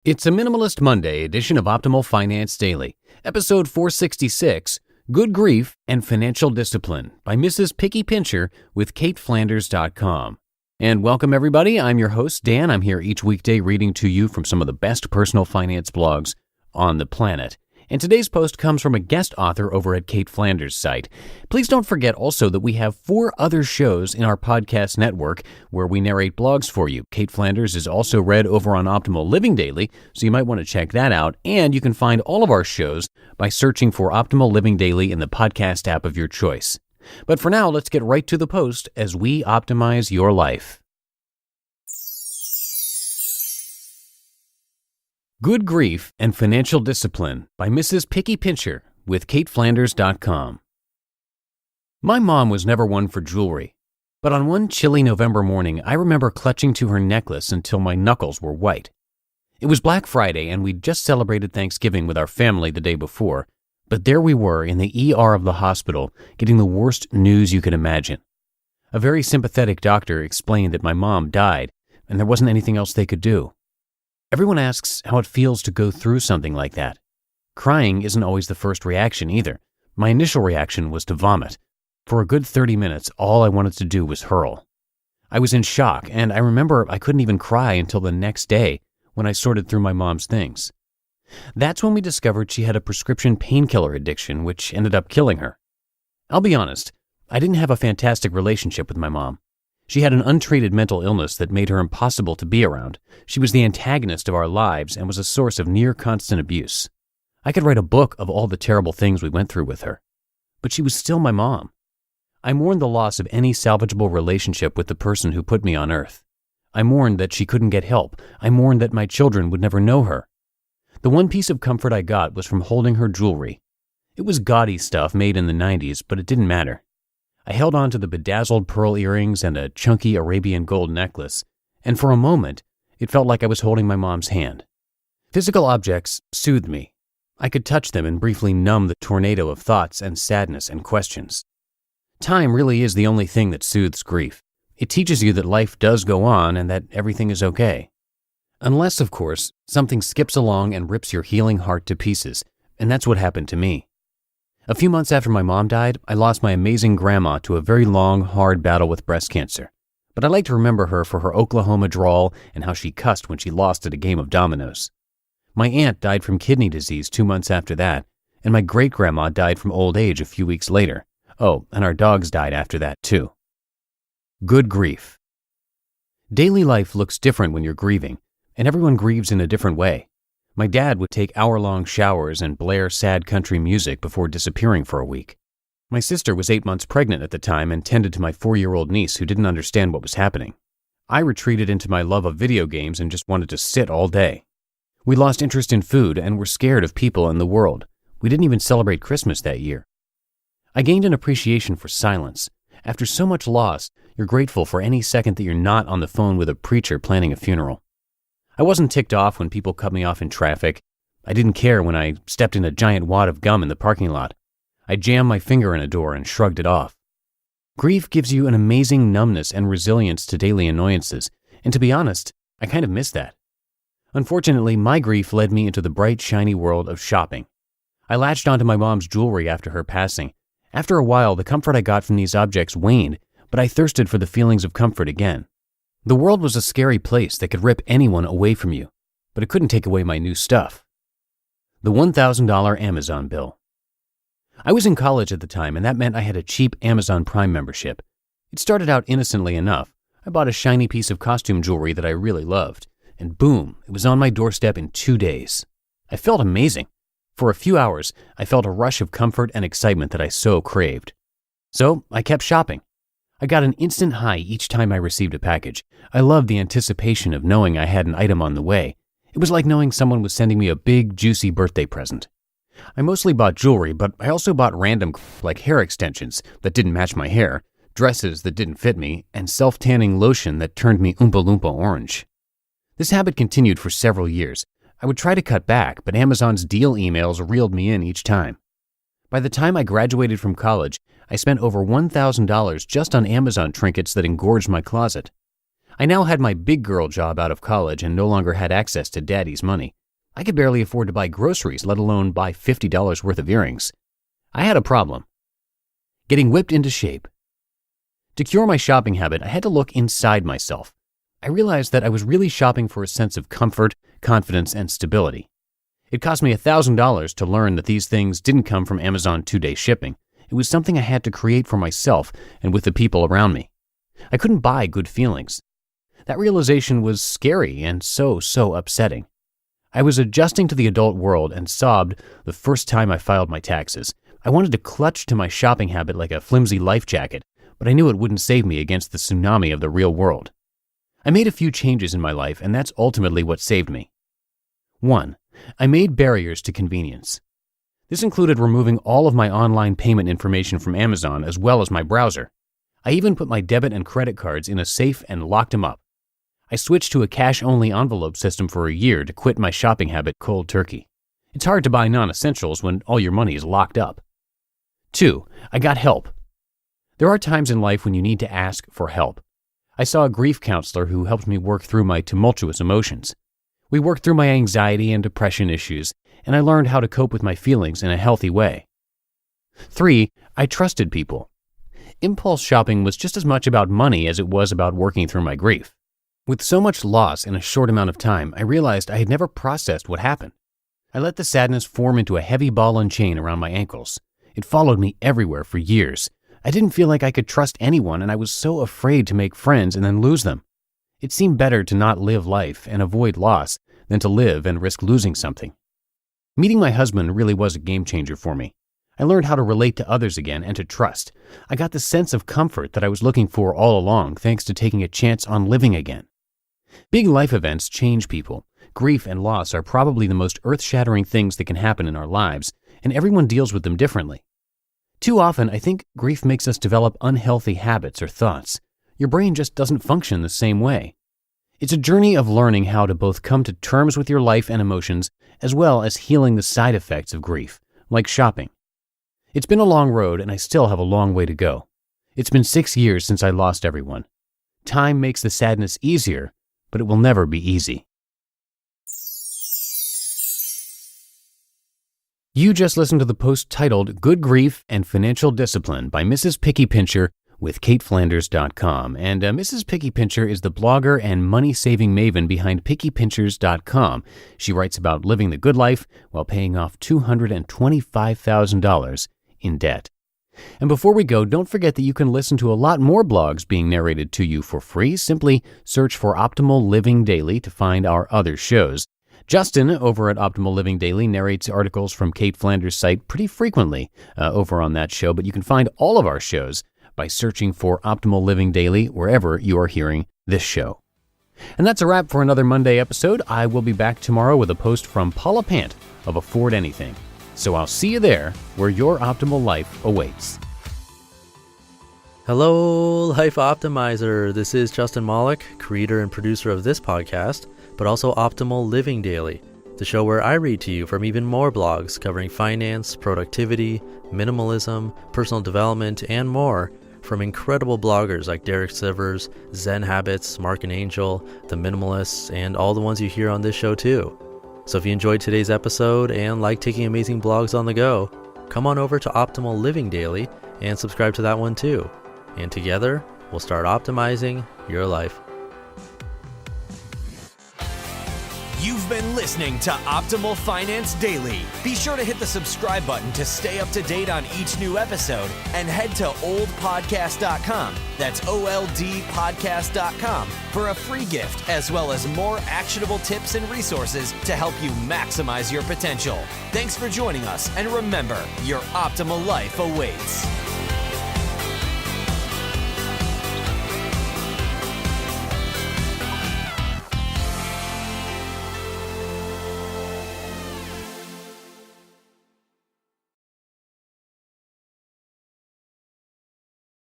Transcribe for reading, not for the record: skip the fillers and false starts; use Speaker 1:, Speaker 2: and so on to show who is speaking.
Speaker 1: It's a Minimalist Monday edition of Optimal Finance Daily, episode 466, Good Grief and Financial Discipline by Mrs. Picky Pincher with CaitFlanders.com. And welcome everybody, I'm your host Dan. I'm here each weekday reading to you from some of the best personal finance blogs on the planet. And today's post comes from a guest author over at Cait Flanders' site. Please don't forget also that we have 4 other shows in our podcast network where we narrate blogs for you. Cait Flanders is also read over on Optimal Living Daily, so you might want to check that out. And you can find all of our shows by searching for Optimal Living Daily in the podcast app of your choice. But for now, let's get right to the post as we optimize your life. Good Grief and Financial Discipline by Mrs. Picky Pincher with CaitFlanders.com. My mom was never one for jewelry, but on one chilly November morning, I remember clutching to her necklace until my knuckles were white. It was Black Friday, and we'd just celebrated Thanksgiving with our family the day before, but there we were in the ER of the hospital, getting the worst news you could imagine. A very sympathetic doctor explained that my mom died, and there wasn't anything else they could do. Everyone asks how it feels to go through something like that. Crying isn't always the first reaction either. My initial reaction was to vomit. For a good 30 minutes, all I wanted to do was hurl. I was in shock, and I remember I couldn't even cry until the next day when I sorted through my mom's things. That's when we discovered she had a prescription painkiller addiction, which ended up killing her. I'll be honest, I didn't have a fantastic relationship with my mom. She had an untreated mental illness that made her impossible to be around. She was the antagonist of our lives and was a source of near-constant abuse. I could write a book of all the terrible things we went through with her. But she was still my mom. I mourned the loss of any salvageable relationship with the person who put me on earth. I mourned that she couldn't get help. I mourned that my children would never know her. The one piece of comfort I got was from holding her jewelry. It was gaudy stuff made in the 90s, but it didn't matter. I held on to the bedazzled pearl earrings and a chunky Arabian gold necklace, and for a moment, it felt like I was holding my mom's hand. Physical objects soothed me. I could touch them and briefly numb the tornado of thoughts and sadness and questions. Time really is the only thing that soothes grief. It teaches you that life does go on and that everything is okay. Unless, of course, something skips along and rips your healing heart to pieces, and that's what happened to me. A few months after my mom died, I lost my amazing grandma to a very long, hard battle with breast cancer. But I like to remember her for her Oklahoma drawl and how she cussed when she lost at a game of dominoes. My aunt died from kidney disease 2 months after that, and my great-grandma died from old age a few weeks later. Oh, and our dogs died after that too. Good grief. Daily life looks different when you're grieving, and everyone grieves in a different way. My dad would take hour-long showers and blare sad country music before disappearing for a week. My sister was 8 months pregnant at the time and tended to my 4-year-old niece who didn't understand what was happening. I retreated into my love of video games and just wanted to sit all day. We lost interest in food and were scared of people and the world. We didn't even celebrate Christmas that year. I gained an appreciation for silence. After so much loss, you're grateful for any second that you're not on the phone with a preacher planning a funeral. I wasn't ticked off when people cut me off in traffic. I didn't care when I stepped in a giant wad of gum in the parking lot. I jammed my finger in a door and shrugged it off. Grief gives you an amazing numbness and resilience to daily annoyances, and to be honest, I kind of miss that. Unfortunately, my grief led me into the bright, shiny world of shopping. I latched onto my mom's jewelry after her passing. After a while, the comfort I got from these objects waned, but I thirsted for the feelings of comfort again. The world was a scary place that could rip anyone away from you, but it couldn't take away my new stuff. The $1,000 Amazon bill. I was in college at the time, and that meant I had a cheap Amazon Prime membership. It started out innocently enough. I bought a shiny piece of costume jewelry that I really loved, and boom, it was on my doorstep in 2 days. I felt amazing. For a few hours, I felt a rush of comfort and excitement that I so craved. So I kept shopping. I got an instant high each time I received a package. I loved the anticipation of knowing I had an item on the way. It was like knowing someone was sending me a big, juicy birthday present. I mostly bought jewelry, but I also bought random like hair extensions that didn't match my hair, dresses that didn't fit me, and self-tanning lotion that turned me Oompa Loompa orange. This habit continued for several years. I would try to cut back, but Amazon's deal emails reeled me in each time. By the time I graduated from college, I spent over $1,000 just on Amazon trinkets that engorged my closet. I now had my big girl job out of college and no longer had access to daddy's money. I could barely afford to buy groceries, let alone buy $50 worth of earrings. I had a problem. Getting whipped into shape. To cure my shopping habit, I had to look inside myself. I realized that I was really shopping for a sense of comfort, confidence, and stability. It cost me $1,000 to learn that these things didn't come from Amazon 2-day shipping. It was something I had to create for myself and with the people around me. I couldn't buy good feelings. That realization was scary and so upsetting. I was adjusting to the adult world and sobbed the first time I filed my taxes. I wanted to clutch to my shopping habit like a flimsy life jacket, but I knew it wouldn't save me against the tsunami of the real world. I made a few changes in my life, and that's ultimately what saved me. 1. I made barriers to convenience. This included removing all of my online payment information from Amazon as well as my browser. I even put my debit and credit cards in a safe and locked them up. I switched to a cash-only envelope system for a year to quit my shopping habit cold turkey. It's hard to buy non-essentials when all your money is locked up. 2. I got help. There are times in life when you need to ask for help. I saw a grief counselor who helped me work through my tumultuous emotions. We worked through my anxiety and depression issues, and I learned how to cope with my feelings in a healthy way. 3. I trusted people. Impulse shopping was just as much about money as it was about working through my grief. With so much loss in a short amount of time, I realized I had never processed what happened. I let the sadness form into a heavy ball and chain around my ankles. It followed me everywhere for years. I didn't feel like I could trust anyone, and I was so afraid to make friends and then lose them. It seemed better to not live life and avoid loss than to live and risk losing something. Meeting my husband really was a game changer for me. I learned how to relate to others again and to trust. I got the sense of comfort that I was looking for all along thanks to taking a chance on living again. Big life events change people. Grief and loss are probably the most earth-shattering things that can happen in our lives, and everyone deals with them differently. Too often, I think grief makes us develop unhealthy habits or thoughts. Your brain just doesn't function the same way. It's a journey of learning how to both come to terms with your life and emotions, as well as healing the side effects of grief, like shopping. It's been a long road, and I still have a long way to go. It's been 6 years since I lost everyone. Time makes the sadness easier, but it will never be easy. You just listened to the post titled Good Grief and Financial Discipline by Mrs. Picky Pincher with CaitFlanders.com. And Mrs. Picky Pincher is the blogger and money-saving maven behind PickyPinchers.com. She writes about living the good life while paying off $225,000 in debt. And before we go, don't forget that you can listen to a lot more blogs being narrated to you for free. Simply search for Optimal Living Daily to find our other shows. Justin over at Optimal Living Daily narrates articles from Cait Flanders' site pretty frequently over on that show, but you can find all of our shows by searching for Optimal Living Daily wherever you are hearing this show. And that's a wrap for another Monday episode. I will be back tomorrow with a post from Paula Pant of Afford Anything. So I'll see you there where your optimal life awaits.
Speaker 2: Hello, Life Optimizer. This is Justin Malik, creator and producer of this podcast, but also Optimal Living Daily, the show where I read to you from even more blogs covering finance, productivity, minimalism, personal development, and more from incredible bloggers like Derek Sivers, Zen Habits, Mark and Angel, The Minimalists, and all the ones you hear on this show too. So if you enjoyed today's episode and like taking amazing blogs on the go, come on over to Optimal Living Daily and subscribe to that one too. And together, we'll start optimizing your life.
Speaker 3: You've been listening to Optimal Finance Daily. Be sure to hit the subscribe button to stay up to date on each new episode and head to oldpodcast.com. That's OLDpodcast.com for a free gift as well as more actionable tips and resources to help you maximize your potential. Thanks for joining us, and remember, your optimal life awaits.